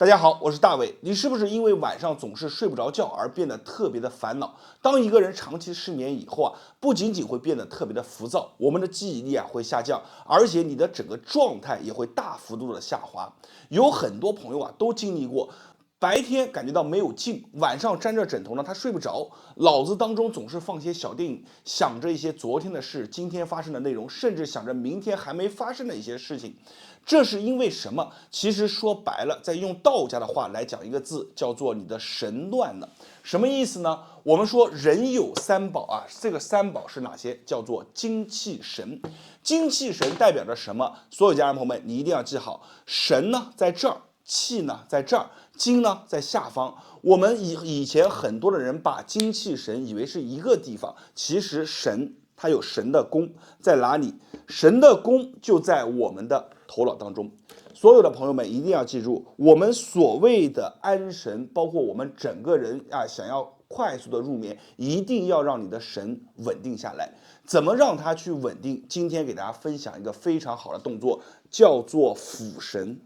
大家好，我是大伟。你是不是因为晚上总是睡不着觉而变得特别的烦恼？当一个人长期失眠以后啊，不仅仅会变得特别的浮躁，我们的记忆力会下降，而且你的整个状态也会大幅度的下滑。有很多朋友都经历过。白天感觉到没有劲，晚上沾着枕头呢，他睡不着，脑子当中总是放些小电影，想着一些昨天的事、今天发生的内容，甚至想着明天还没发生的一些事情。这是因为什么？其实说白了，在用道家的话来讲一个字，叫做你的神乱了。什么意思呢？我们说人有三宝这个三宝是哪些？叫做精气神。精气神代表着什么？所有家人朋友们，你一定要记好，神呢在这儿。气呢在这儿，精呢在下方。我们以前很多的人把精气神以为是一个地方，其实神它有神的宫在哪里？神的宫就在我们的头脑当中。所有的朋友们一定要记住，我们所谓的安神，包括我们整个人想要快速的入眠，一定要让你的神稳定下来。怎么让它去稳定？今天给大家分享一个非常好的动作，叫做辅神。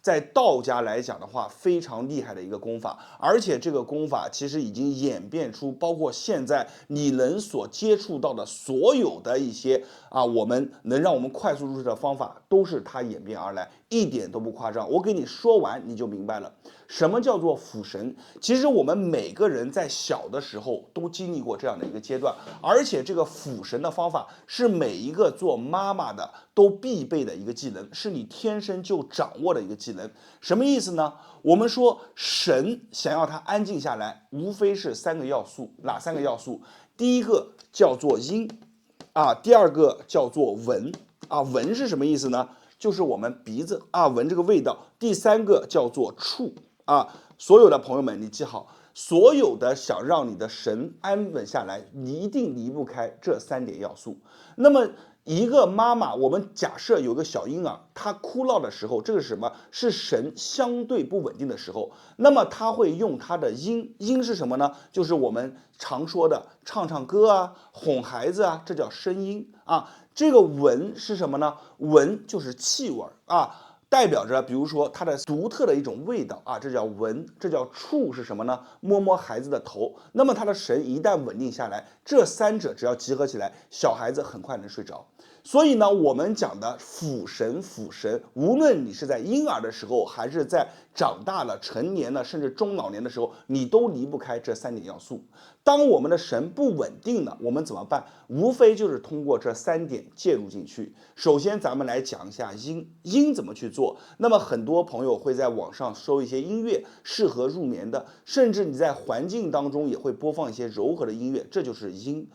在道家来讲的话，非常厉害的一个功法，而且这个功法其实已经演变出，包括现在你能所接触到的所有的一些我们能让我们快速入睡的方法，都是它演变而来，一点都不夸张。我给你说完你就明白了，什么叫做辅神？其实我们每个人在小的时候都经历过这样的一个阶段，而且这个辅神的方法是每一个做妈妈的都必备的一个技能，是你天生就掌握的一个技能。什么意思呢？我们说神想要它安静下来，无非是三个要素。哪三个要素？第一个叫做音第二个叫做闻闻是什么意思呢？就是我们鼻子闻这个味道。第三个叫做触所有的朋友们你记好，所有的想让你的神安稳下来，你一定离不开这三点要素。那么一个妈妈，我们假设有个小婴儿，他哭闹的时候，这个是什么？是神相对不稳定的时候。那么他会用他的音是什么呢？就是我们常说的唱唱歌哄孩子这叫声音这个闻是什么呢？闻就是气味代表着比如说它的独特的一种味道这叫闻。这叫触是什么呢？摸摸孩子的头。那么他的神一旦稳定下来，这三者只要集合起来，小孩子很快能睡着。所以呢，我们讲的辅神，无论你是在婴儿的时候，还是在长大了、成年了，甚至中老年的时候，你都离不开这三点要素。当我们的神不稳定了，我们怎么办？无非就是通过这三点介入进去。首先，咱们来讲一下音怎么去做。那么很多朋友会在网上搜一些音乐，适合入眠的，甚至你在环境当中也会播放一些柔和的音乐，这就是音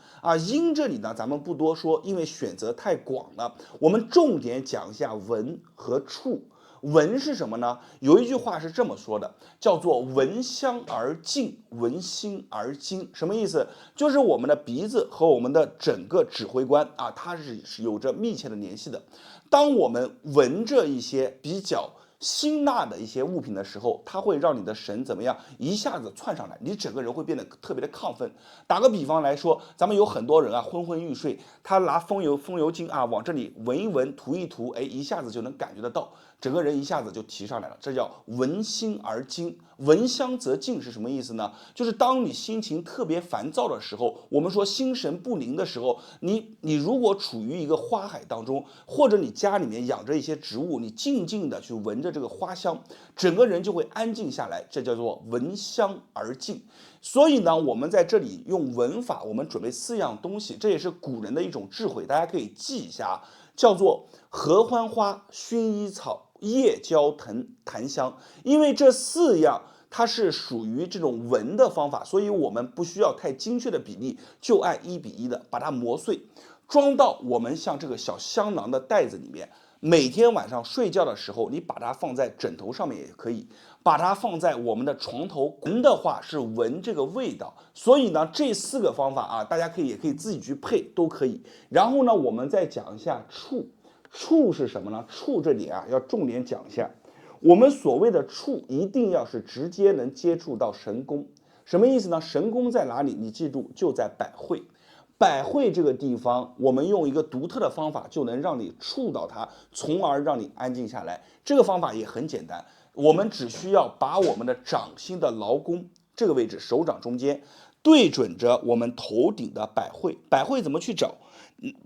音这里呢，咱们不多说，因为选择太广了。我们重点讲一下闻和触。闻是什么呢？有一句话是这么说的，叫做闻香而静，闻心而精。什么意思？就是我们的鼻子和我们的整个指挥官它是有着密切的联系的。当我们闻着一些比较辛辣的一些物品的时候，它会让你的神怎么样？一下子窜上来，你整个人会变得特别的亢奋。打个比方来说，咱们有很多人昏昏欲睡，他拿风油精往这里闻一闻，涂一涂，一下子就能感觉得到，整个人一下子就提上来了。这叫闻心而精。闻香则静是什么意思呢？就是当你心情特别烦躁的时候，我们说心神不宁的时候，你如果处于一个花海当中，或者你家里面养着一些植物，你静静的去闻着这个花香，整个人就会安静下来，这叫做闻香而静。所以呢，我们在这里用闻法，我们准备4样东西，这也是古人的一种智慧，大家可以记一下叫做合欢花、薰衣草、夜交藤、檀香。因为这4样它是属于这种闻的方法，所以我们不需要太精确的比例，就按1:1的把它磨碎，装到我们像这个小香囊的袋子里面。每天晚上睡觉的时候，你把它放在枕头上面也可以，把它放在我们的床头。闻的话是闻这个味道，所以呢，这4个方法大家也可以自己去配，都可以。然后呢，我们再讲一下触。触是什么呢？触这里要重点讲一下。我们所谓的触，一定要是直接能接触到神宫。什么意思呢？神宫在哪里？你记住，就在百会。百会这个地方，我们用一个独特的方法，就能让你触到它，从而让你安静下来。这个方法也很简单，我们只需要把我们的掌心的劳宫这个位置，手掌中间对准着我们头顶的百会。百会怎么去找？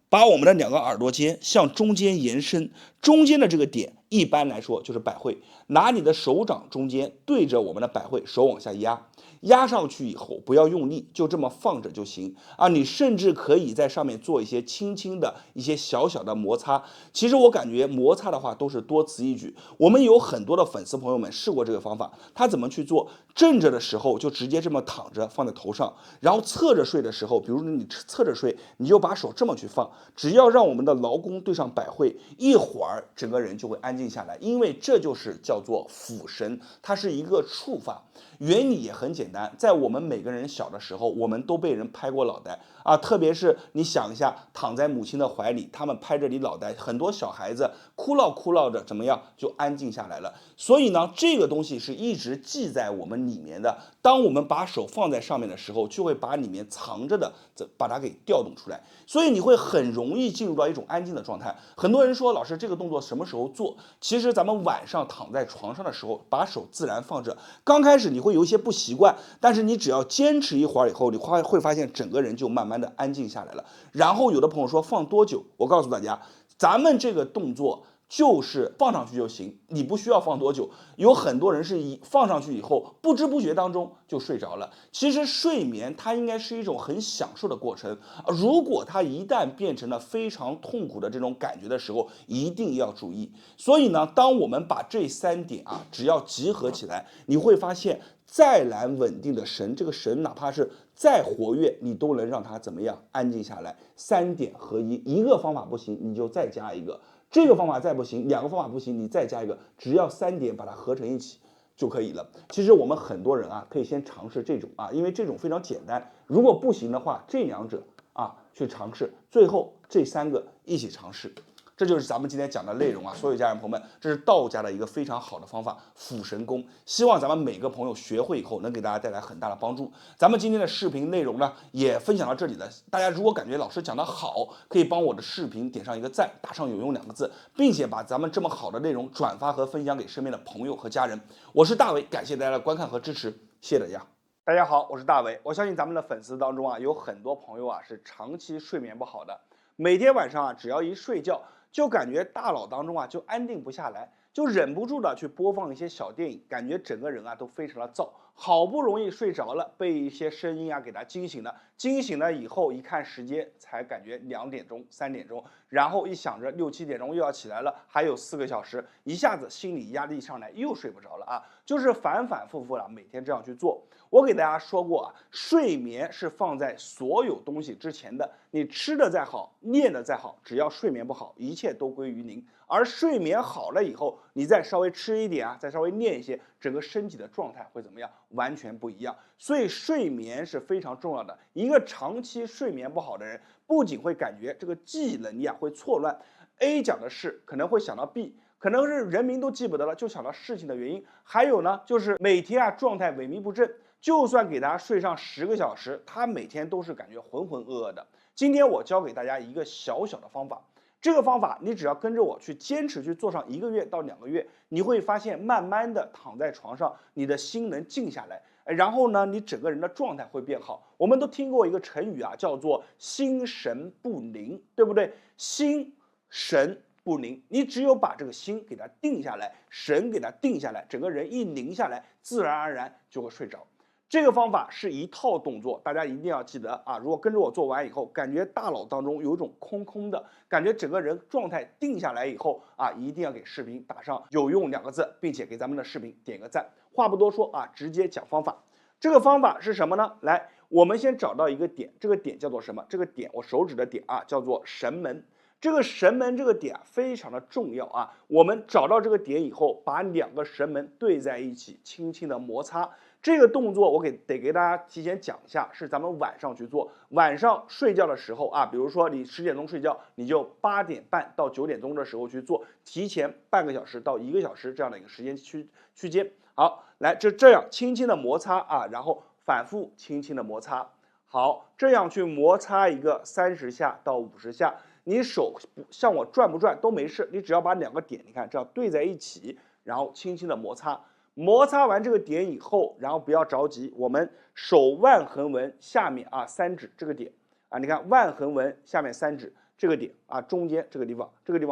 把我们的两个耳朵尖向中间延伸，中间的这个点一般来说就是百会。拿你的手掌中间对着我们的百会，手往下压，压上去以后不要用力，就这么放着就行啊。你甚至可以在上面做一些轻轻的一些小小的摩擦。其实我感觉摩擦的话都是多此一举。我们有很多的粉丝朋友们试过这个方法，他怎么去做？正着的时候就直接这么躺着放在头上，然后侧着睡的时候，比如你侧着睡，你就把手这么去放，只要让我们的劳宫对上百会，一会儿整个人就会安静下来，因为这就是叫做抚神，它是一个触发。原理也很简单，在我们每个人小的时候，我们都被人拍过脑袋啊，特别是你想一下，躺在母亲的怀里，他们拍着你脑袋，很多小孩子哭闹着，怎么样就安静下来了。所以呢，这个东西是一直记在我们里面的。当我们把手放在上面的时候，就会把里面藏着的把它给调动出来，所以你会很容易进入到一种安静的状态。很多人说，老师这个动作什么时候做？其实咱们晚上躺在床上的时候，把手自然放着，刚开始你会有一些不习惯，但是你只要坚持一会儿以后，你会发现整个人就慢慢的安静下来了。然后有的朋友说放多久？我告诉大家，咱们这个动作就是放上去就行，你不需要放多久。有很多人是放上去以后，不知不觉当中就睡着了。其实睡眠它应该是一种很享受的过程，如果它一旦变成了非常痛苦的这种感觉的时候，一定要注意。所以呢，当我们把这3点啊，只要集合起来，你会发现再难稳定的神，这个神哪怕是再活跃，你都能让它怎么样安静下来。3点合一，一个方法不行，你就再加一个。这个方法再不行，2个方法不行，你再加一个，只要3点把它合成一起就可以了。其实我们很多人啊，可以先尝试这种啊，因为这种非常简单。如果不行的话，这2者啊去尝试，最后这3个一起尝试。这就是咱们今天讲的内容啊，所有家人朋友们，这是道家的一个非常好的方法，抚神功。希望咱们每个朋友学会以后，能给大家带来很大的帮助。咱们今天的视频内容呢，也分享到这里了。大家如果感觉老师讲的好，可以帮我的视频点上一个赞，打上有用2个字，并且把咱们这么好的内容转发和分享给身边的朋友和家人。我是大伟，感谢大家的观看和支持，谢谢大家。大家好，我是大伟。我相信咱们的粉丝当中啊，有很多朋友啊是长期睡眠不好的，每天晚上啊，只要一睡觉，就感觉大脑当中啊就安定不下来，就忍不住的去播放一些小电影，感觉整个人啊都非常的燥。好不容易睡着了，被一些声音啊给他惊醒了，惊醒了以后一看时间，才感觉2点钟、3点钟，然后一想着6、7点钟又要起来了，还有4个小时，一下子心理压力上来，又睡不着了啊！就是反反复复了，每天这样去做。我给大家说过啊，睡眠是放在所有东西之前的。你吃的再好，念的再好，只要睡眠不好，一切都归于零。而睡眠好了以后，你再稍微吃一点啊，再稍微念一些，整个身体的状态会怎么样？完全不一样。所以睡眠是非常重要的。一个长期睡眠不好的人，不仅会感觉这个记忆能力啊会错乱 ，A 讲的是可能会想到 B。可能是人名都记不得了，就想到事情的原因。还有呢，就是每天啊状态萎靡不振，就算给他睡上10个小时，他每天都是感觉浑浑噩噩的。今天我教给大家一个小小的方法，这个方法你只要跟着我去坚持去做上1个月到2个月，你会发现慢慢的躺在床上，你的心能静下来，然后呢，你整个人的状态会变好。我们都听过一个成语啊，叫做心神不宁，对不对？心神不宁，你只有把这个心给它定下来，神给它定下来，整个人一宁下来，自然而然就会睡着。这个方法是一套动作，大家一定要记得啊！如果跟着我做完以后，感觉大脑当中有一种空空的感觉，整个人状态定下来以后啊，一定要给视频打上有用2个字，并且给咱们的视频点个赞。话不多说啊，直接讲方法。这个方法是什么呢？来，我们先找到一个点，这个点叫做什么？这个点，我手指的点啊，叫做神门。这个神门这个点非常的重要啊！我们找到这个点以后，把2个神门对在一起，轻轻的摩擦。这个动作我得给大家提前讲一下，是咱们晚上去做。晚上睡觉的时候啊，比如说你10点钟睡觉，你就8点半到9点钟的时候去做，提前半个小时到1个小时这样的一个时间区间。好，来就这样轻轻的摩擦啊，然后反复轻轻的摩擦。好，这样去摩擦一个30下到50下。你手像我转不转都没事，你只要把2个点，你看这样对在一起，然后轻轻的摩擦。摩擦完这个点以后，然后不要着急，我们手腕横纹下面啊3指这个点啊，你看腕横纹下面3指这个点啊，中间这个地方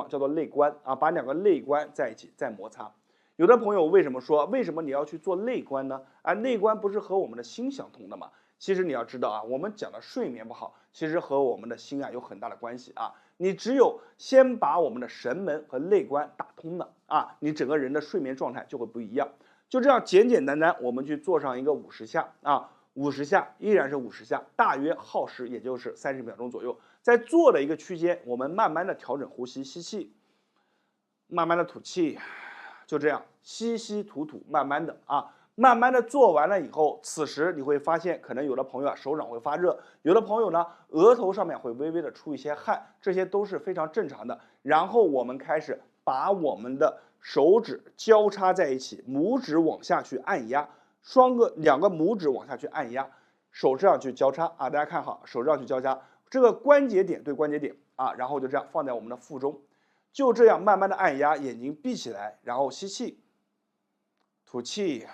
叫做肋关啊，把2个肋关在一起再摩擦。有的朋友为什么你要去做肋关呢？啊，肋关不是和我们的心相通的吗？其实你要知道啊，我们讲的睡眠不好，其实和我们的心啊有很大的关系啊。你只有先把我们的神门和肋关打通了啊，你整个人的睡眠状态就会不一样。就这样简简单单，我们去做上一个50下啊，50下依然是50下，大约耗时也就是30秒钟左右。在做的一个区间，我们慢慢的调整呼吸，吸气，慢慢的吐气，就这样吸吸吐吐，慢慢的啊。慢慢的做完了以后，此时你会发现，可能有的朋友啊手掌会发热，有的朋友呢额头上面会微微的出一些汗，这些都是非常正常的。然后我们开始把我们的手指交叉在一起，拇指往下去按压，两个拇指往下去按压，手这样去交叉啊，大家看好，手这样去交叉，这个关节点对关节点啊，然后就这样放在我们的腹中，就这样慢慢的按压，眼睛闭起来，然后吸气，吐气。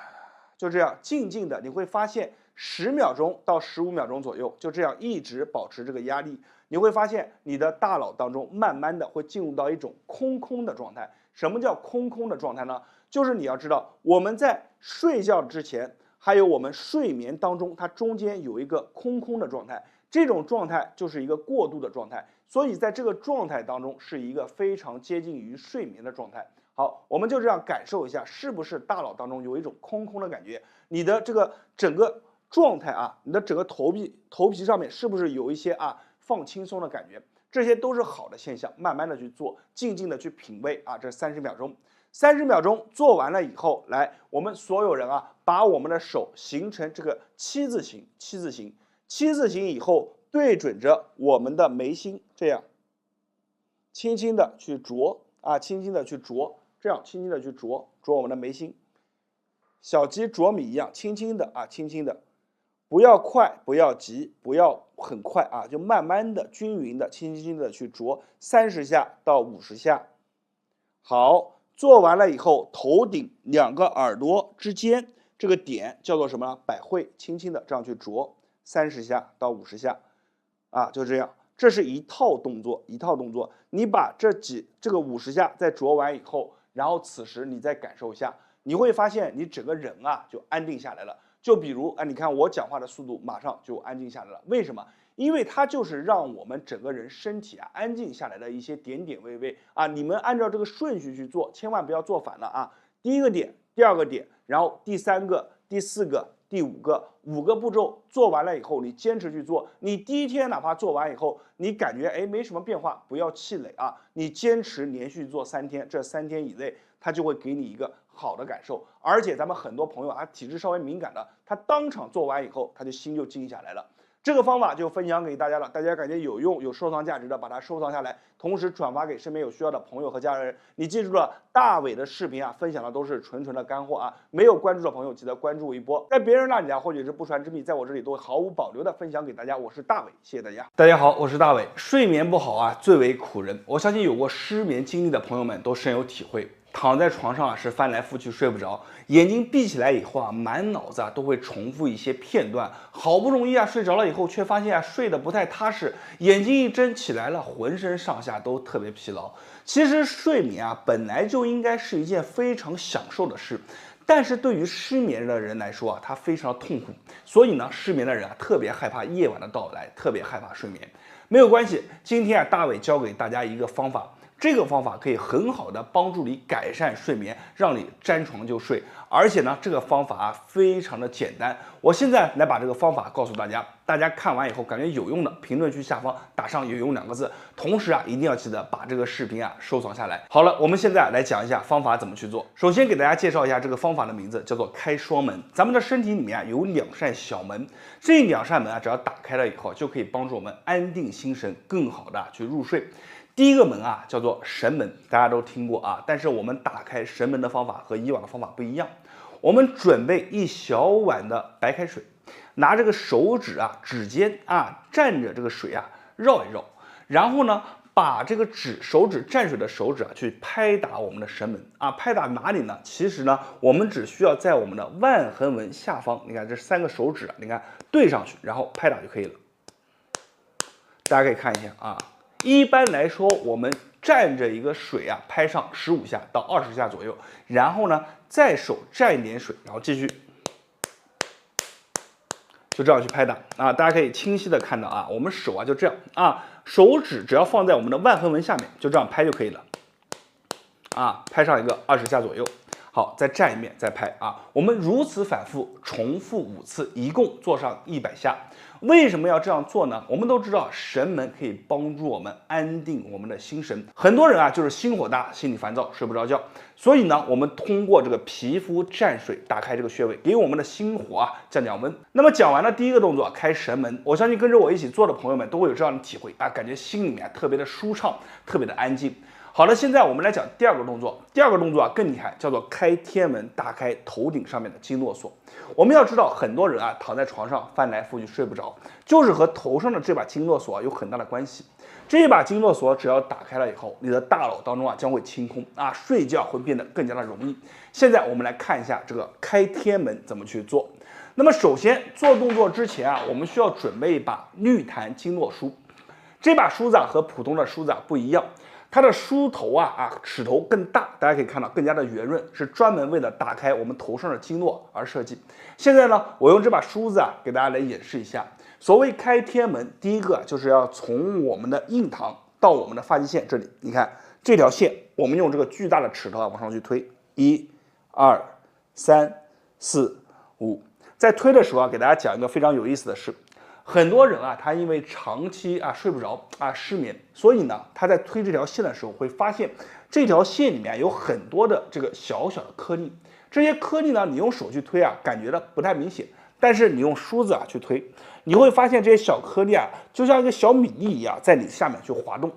就这样静静的，你会发现10秒钟到15秒钟左右，就这样一直保持这个压力，你会发现你的大脑当中慢慢的会进入到一种空的状态。什么叫空的状态呢？就是你要知道，我们在睡觉之前，还有我们睡眠当中，它中间有一个空的状态，这种状态就是一个过渡的状态，所以在这个状态当中是一个非常接近于睡眠的状态。好，我们就这样感受一下，是不是大脑当中有一种空的感觉？你的这个整个状态啊，你的整个头皮上面是不是有一些啊放轻松的感觉？这些都是好的现象，慢慢的去做，静静的去品味啊。这30秒钟，30秒钟做完了以后，来，我们所有人啊，把我们的手形成这个七字形以后，对准着我们的眉心，这样轻轻的去啄啊，轻轻的去啄。这样轻轻的去啄我们的眉心，小鸡啄米一样，轻轻的啊，轻轻的，不要快，不要急，不要很快啊，就慢慢的、均匀的、轻轻的去啄，30下到50下。好，做完了以后，头顶2个耳朵之间这个点叫做什么？百会，轻轻的这样去啄，30下到50下，啊，就这样。这是一套动作，你把这个50下再啄完以后。然后此时你再感受一下，你会发现你整个人啊就安定下来了。就比如你看我讲话的速度马上就安静下来了。为什么？因为它就是让我们整个人身体啊安静下来的一些点微啊。你们按照这个顺序去做，千万不要做反了啊。第一个点，第2个点，然后第3个、第4个、第5个，5个步骤做完了以后，你坚持去做。你第1天哪怕做完以后，你感觉没什么变化，不要气馁啊！你坚持连续做3天，这3天以内，它就会给你一个好的感受。而且咱们很多朋友啊，体质稍微敏感的，他当场做完以后，他就心就静下来了。这个方法就分享给大家了，大家感觉有用、有收藏价值的，把它收藏下来，同时转发给身边有需要的朋友和家人。你记住了，大伟的视频啊，分享的都是纯的干货啊！没有关注的朋友，记得关注一波。在别人那里啊，或者是不传之秘，在我这里都会毫无保留的分享给大家。我是大伟，谢谢大家。大家好，我是大伟。睡眠不好啊，最为苦人。我相信有过失眠经历的朋友们都深有体会。躺在床上啊，是翻来覆去睡不着，眼睛闭起来以后啊，满脑子啊都会重复一些片段，好不容易啊睡着了以后，却发现啊睡得不太踏实，眼睛一睁起来了，浑身上下都特别疲劳。其实睡眠啊本来就应该是一件非常享受的事，但是对于失眠的人来说啊，他非常痛苦，所以呢，失眠的人啊特别害怕夜晚的到来，特别害怕睡眠。没有关系，今天啊大伟教给大家一个方法。这个方法可以很好的帮助你改善睡眠，让你沾床就睡。而且呢，这个方法啊非常的简单。我现在来把这个方法告诉大家，大家看完以后感觉有用的，评论区下方打上有用2个字。同时啊，一定要记得把这个视频啊收藏下来。好了，我们现在来讲一下方法怎么去做。首先给大家介绍一下这个方法的名字，叫做开双门。咱们的身体里面啊有2扇小门，这2扇门啊只要打开了以后，就可以帮助我们安定心神，更好的去入睡。第一个门啊叫做神门，大家都听过啊，但是我们打开神门的方法和以往的方法不一样。我们准备1小碗的白开水，拿这个手指啊指尖啊蘸着这个水啊绕一绕，然后呢把这个手指蘸水的手指啊，去拍打我们的神门啊，拍打哪里呢？其实呢，我们只需要在我们的腕横纹下方，你看这3个手指啊，你看对上去，然后拍打就可以了。大家可以看一下啊，一般来说，我们蘸着一个水啊，拍上15下到20下左右，然后呢，再手蘸一点水，然后继续。就这样去拍打啊，大家可以清晰的看到啊，我们手啊就这样啊，手指只要放在我们的腕横纹下面，就这样拍就可以了啊，拍上一个20下左右。好，再蘸一遍，再拍啊。我们如此反复重复5次，一共做上100下。为什么要这样做呢？我们都知道神门可以帮助我们安定我们的心神。很多人啊就是心火大，心里烦躁，睡不着觉。所以呢，我们通过这个皮肤蘸水打开这个穴位，给我们的心火啊降温。那么讲完了第一个动作，开神门，我相信跟着我一起做的朋友们都会有这样的体会啊，感觉心里面特别的舒畅，特别的安静。好了，现在我们来讲第二个动作。第二个动作啊更厉害，叫做开天门，打开头顶上面的经络锁。我们要知道，很多人啊躺在床上翻来覆去睡不着，就是和头上的这把经络锁有很大的关系。这一把经络锁只要打开了以后，你的大脑当中啊将会清空啊，睡觉会变得更加的容易。现在我们来看一下这个开天门怎么去做。那么首先做动作之前啊，我们需要准备一把绿檀经络梳。这把梳子啊和普通的梳子啊不一样。它的梳头齿头更大，大家可以看到更加的圆润，是专门为了打开我们头上的经络而设计。现在呢，我用这把梳子啊给大家来演示一下。所谓开天门，第一个就是要从我们的印堂到我们的发际线这里，你看这条线，我们用这个巨大的齿头啊往上去推，1、2、3、4、5。在推的时候啊，给大家讲一个非常有意思的事。很多人啊，他因为长期睡不着失眠，所以呢，他在推这条线的时候会发现这条线里面有很多的这个小小的颗粒。这些颗粒呢，你用手去推啊，感觉的不太明显，但是你用梳子去推，你会发现这些小颗粒啊，就像一个小米粒一样，在你下面去滑动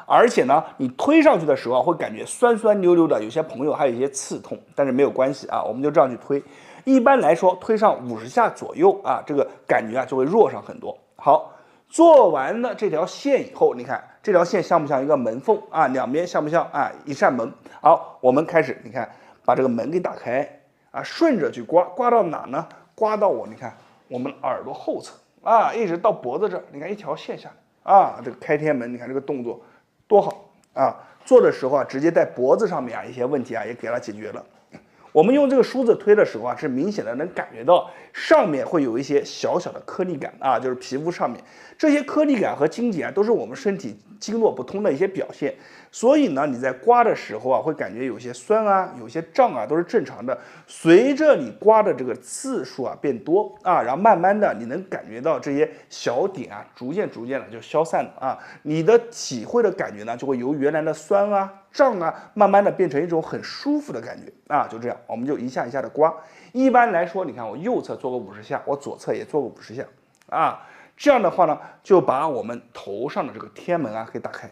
而且呢，你推上去的时候会感觉酸酸溜溜的，有些朋友还有一些刺痛，但是没有关系我们就这样去推。一般来说，推上50下左右这个感觉就会弱上很多。好，做完了这条线以后，你看这条线像不像一个门缝两边像不像一扇门？好，我们开始，你看把这个门给打开顺着去刮，刮到哪呢？刮到你看我们耳朵后侧一直到脖子这儿，你看一条线下来这个开天门，你看这个动作多好做的时候直接在脖子上面一些问题也给它解决了。我们用这个梳子推的时候是明显的能感觉到上面会有一些小小的颗粒感就是皮肤上面这些颗粒感和筋结都是我们身体经络不通的一些表现。所以呢，你在刮的时候会感觉有些酸有些胀都是正常的。随着你刮的这个次数变多然后慢慢的你能感觉到这些小点逐渐的就消散了你的体会的感觉呢就会由原来的酸胀慢慢的变成一种很舒服的感觉就这样，我们就一下一下的刮。一般来说，你看我右侧做个50下，我左侧也做个50下这样的话呢，就把我们头上的这个天门给打开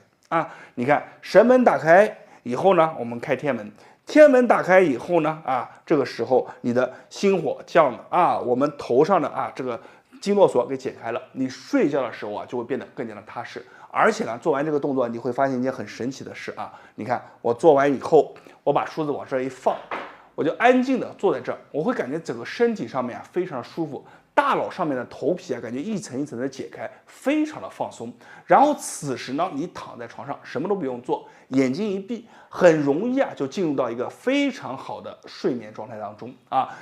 你看神门打开以后呢，我们开天门。天门打开以后呢这个时候你的心火降了我们头上的这个经络锁给解开了，你睡觉的时候就会变得更加的踏实。而且呢，做完这个动作，你会发现一件很神奇的事你看我做完以后，我把梳子往这一放，我就安静的坐在这儿，我会感觉整个身体上面非常的舒服，大脑上面的头皮感觉一层一层的解开，非常的放松。然后此时呢，你躺在床上什么都不用做，眼睛一闭，很容易就进入到一个非常好的睡眠状态当中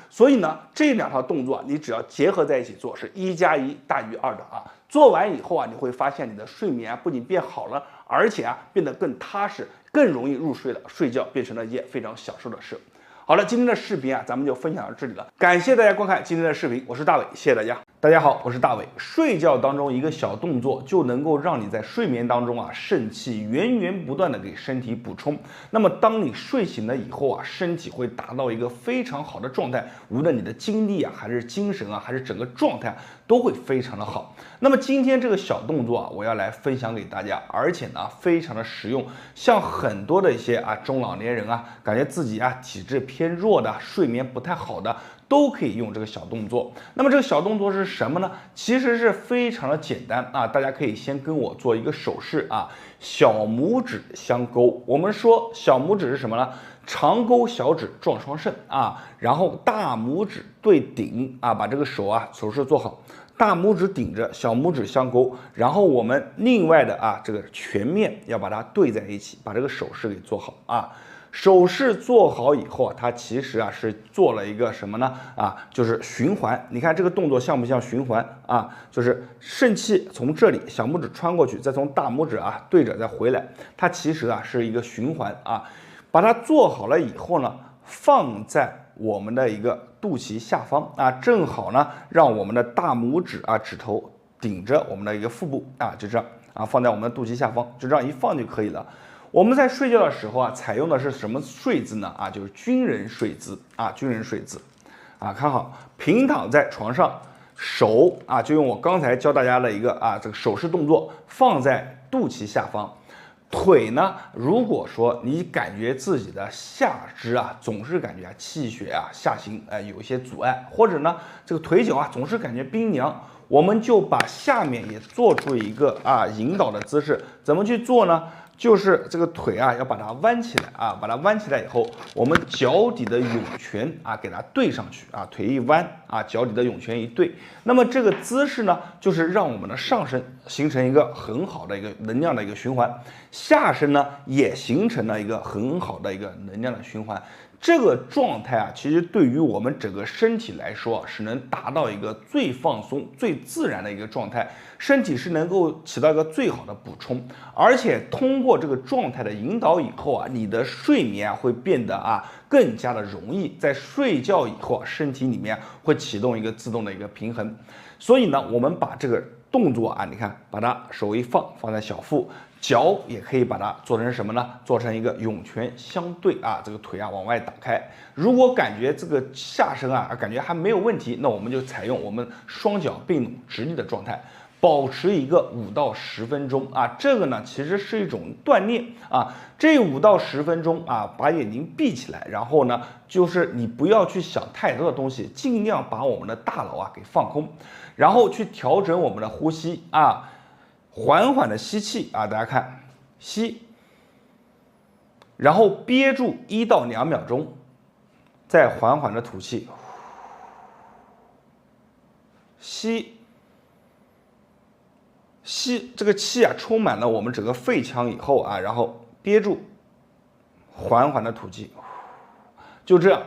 所以呢，这2套动作你只要结合在一起做，是1+1大于2的做完以后你会发现你的睡眠不仅变好了，而且变得更踏实，更容易入睡了，睡觉变成了一件非常享受的事。好了，今天的视频咱们就分享到这里了，感谢大家观看今天的视频，我是大伟，谢谢大家。大家好，我是大伟。睡觉当中一个小动作就能够让你在睡眠当中肾气源源不断的给身体补充。那么当你睡醒了以后身体会达到一个非常好的状态，无论你的精力还是精神还是整个状态都会非常的好。那么今天这个小动作我要来分享给大家，而且呢非常的实用。像很多的一些中老年人感觉自己体质偏弱的，睡眠不太好的，都可以用这个小动作。那么这个小动作是什么呢？其实是非常的简单啊，大家可以先跟我做一个手势啊，小拇指相勾。我们说小拇指是什么呢？长勾小指撞双肾啊，然后大拇指对顶啊，把这个手势做好。大拇指顶着，小拇指相勾，然后我们另外的这个全面要把它对在一起，把这个手势给做好啊。手势做好以后它其实是做了一个什么呢？就是循环。你看这个动作像不像循环啊？就是肾气从这里小拇指穿过去，再从大拇指对着再回来，它其实是一个循环啊。把它做好了以后呢，放在我们的一个肚脐下方正好呢，让我们的大拇指指头顶着我们的一个腹部就这样放在我们的肚脐下方，就这样一放就可以了。我们在睡觉的时候采用的是什么睡姿呢？就是军人睡姿军人睡姿看好，平躺在床上，手就用我刚才教大家的一个这个手势动作放在肚脐下方。腿呢，如果说你感觉自己的下肢总是感觉气血下行有一些阻碍，或者呢这个腿脚总是感觉冰凉，我们就把下面也做出一个引导的姿势。怎么去做呢？就是这个腿要把它弯起来把它弯起来以后，我们脚底的涌泉给它对上去腿一弯脚底的涌泉一对，那么这个姿势呢，就是让我们的上身形成一个很好的一个能量的一个循环，下身呢也形成了一个很好的一个能量的循环。这个状态其实对于我们整个身体来说是能达到一个最放松、最自然的一个状态，身体是能够起到一个最好的补充，而且通过这个状态的引导以后你的睡眠会变得更加的容易，在睡觉以后身体里面会启动一个自动的一个平衡。所以呢，我们把这个动作你看，把它手一放在小腹。脚也可以把它做成什么呢？做成一个涌泉相对这个腿往外打开。如果感觉这个下身感觉还没有问题，那我们就采用我们双脚并拢直立的状态，保持一个5到10分钟这个呢其实是一种锻炼这5到10分钟把眼睛闭起来，然后呢就是你不要去想太多的东西，尽量把我们的大脑给放空，然后去调整我们的呼吸缓缓的吸气大家看，吸，然后憋住1到2秒钟，再缓缓的吐气，吸，这个气充满了我们整个肺腔以后然后憋住，缓缓的吐气。就这样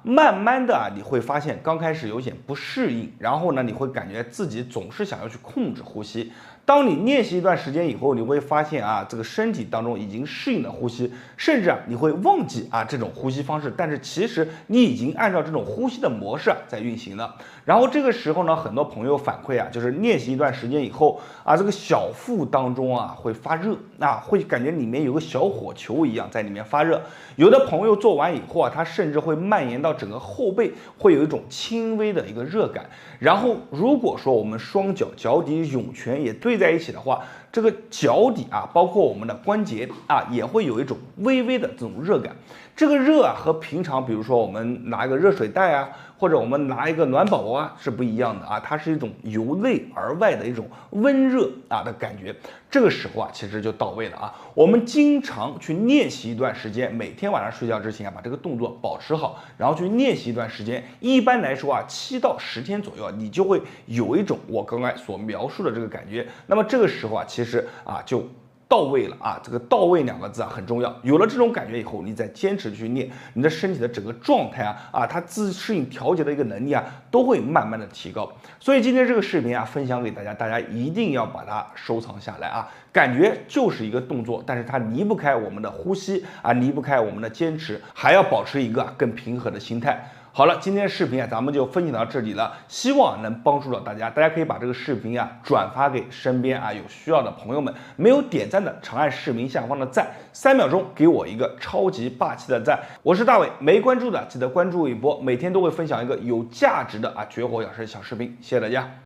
慢慢的你会发现刚开始有点不适应，然后呢你会感觉自己总是想要去控制呼吸。当你练习一段时间以后，你会发现这个身体当中已经适应了呼吸，甚至你会忘记这种呼吸方式，但是其实你已经按照这种呼吸的模式在运行了。然后这个时候呢，很多朋友反馈就是练习一段时间以后这个小腹当中会发热会感觉里面有个小火球一样在里面发热。有的朋友做完以后他甚至会蔓延到整个后背，会有一种轻微的一个热感。然后如果说我们双脚脚底涌泉也对在一起的话，这个脚底包括我们的关节也会有一种微微的这种热感。这个热和平常比如说我们拿一个热水袋或者我们拿一个暖宝宝是不一样的它是一种由内而外的一种温热的感觉。这个时候其实就到位了我们经常去练习一段时间，每天晚上睡觉之前把这个动作保持好，然后去练习一段时间，一般来说7到10天左右你就会有一种我刚才所描述的这个感觉。那么这个时候其实就到位了这个到位2个字很重要。有了这种感觉以后，你再坚持去练，你的身体的整个状态它自适应调节的一个能力都会慢慢的提高。所以今天这个视频分享给大家，大家一定要把它收藏下来感觉就是一个动作，但是它离不开我们的呼吸离不开我们的坚持，还要保持一个更平和的心态。好了，今天的视频咱们就分享到这里了，希望能帮助到大家。大家可以把这个视频转发给身边有需要的朋友们。没有点赞的，长按视频下方的赞，3秒钟给我一个超级霸气的赞。我是大伟，没关注的记得关注一波，每天都会分享一个有价值的绝活养生小视频。谢谢大家。